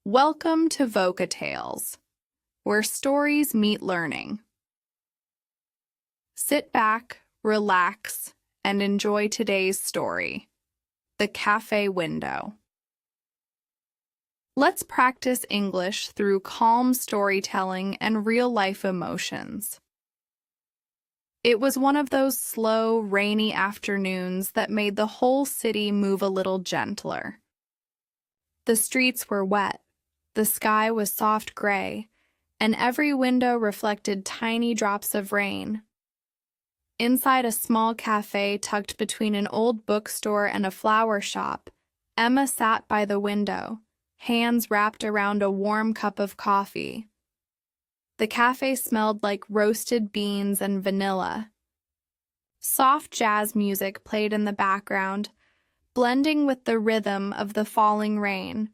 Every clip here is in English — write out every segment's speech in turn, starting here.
Welcome to VocaTales, where stories meet learning. Sit back, relax, and enjoy today's story, The Cafe Window. Let's practice English through calm storytelling and real-life emotions. It was one of those slow, rainy afternoons that made the whole city move a little gentler. The streets were wet. The sky was soft gray, and every window reflected tiny drops of rain. Inside a small cafe tucked between an old bookstore and a flower shop, Emma sat by the window, hands wrapped around a warm cup of coffee. The cafe smelled like roasted beans and vanilla. Soft jazz music played in the background, blending with the rhythm of the falling rain.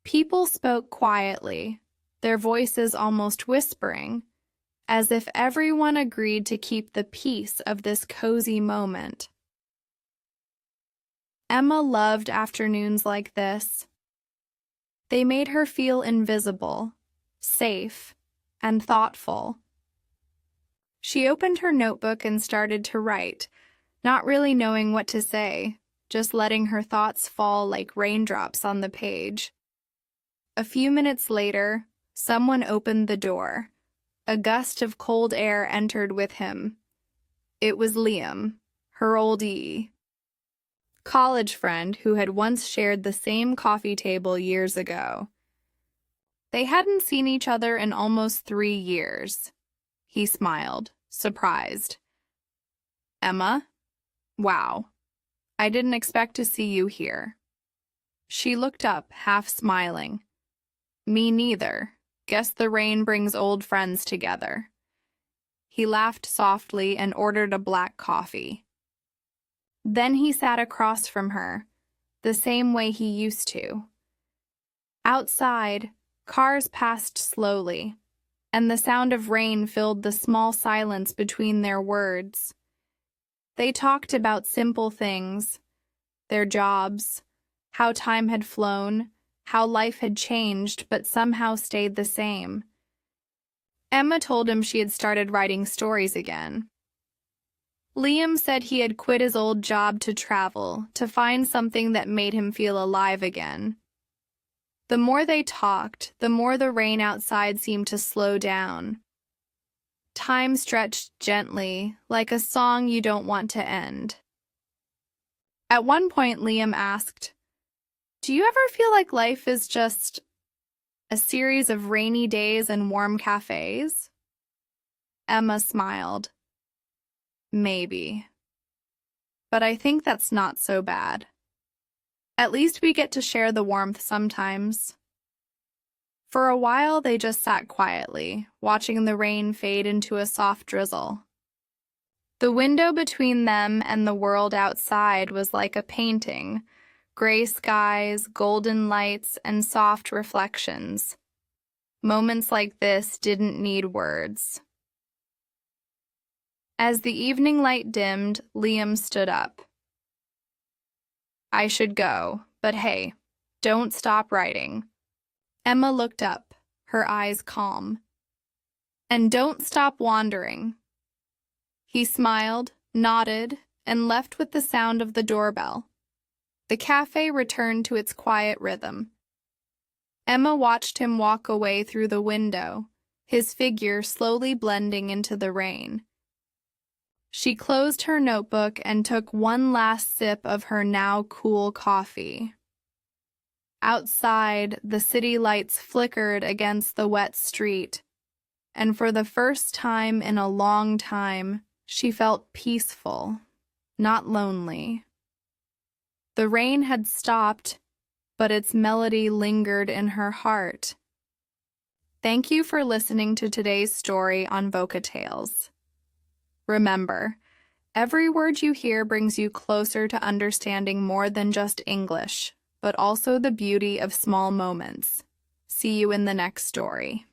People spoke quietly, their voices almost whispering, as if everyone agreed to keep the peace of this cozy moment. Emma loved afternoons like this. They made her feel invisible, safe, and thoughtful. She opened her notebook and started to write, not really knowing what to say, just letting her thoughts fall like raindrops on the page. A few minutes later, someone opened the door. A gust of cold air entered with him. It was Liam, her oldie college friend who had once shared the same coffee table years ago. They hadn't seen each other in almost 3 years. He smiled, surprised. "Emma? Wow. I didn't expect to see you here." She looked up, half smiling. "Me neither. Guess the rain brings old friends together." He laughed softly and ordered a black coffee. Then he sat across from her, the same way he used to. Outside, cars passed slowly, and the sound of rain filled the small silence between their words. They talked about simple things, their jobs, how time had flown, how life had changed but somehow stayed the same. Emma told him she had started writing stories again. Liam said he had quit his old job to travel, to find something that made him feel alive again. The more they talked, the more the rain outside seemed to slow down. Time stretched gently, like a song you don't want to end. At one point, Liam asked, "Do you ever feel like life is just a series of rainy days and warm cafes?" Emma smiled. "Maybe. But I think that's not so bad. At least we get to share the warmth sometimes." For a while, they just sat quietly, watching the rain fade into a soft drizzle. The window between them and the world outside was like a painting, gray skies, golden lights, and soft reflections. Moments like this didn't need words. As the evening light dimmed, Liam stood up. "I should go, but hey, don't stop writing." Emma looked up, her eyes calm. "And don't stop wandering." He smiled, nodded, and left with the sound of the doorbell. The cafe returned to its quiet rhythm. Emma watched him walk away through the window, his figure slowly blending into the rain. She closed her notebook and took one last sip of her now cool coffee. Outside, the city lights flickered against the wet street, and for the first time in a long time, she felt peaceful, not lonely. The rain had stopped, but its melody lingered in her heart. Thank you for listening to today's story on VocaTales. Remember, every word you hear brings you closer to understanding more than just English, but also the beauty of small moments. See you in the next story.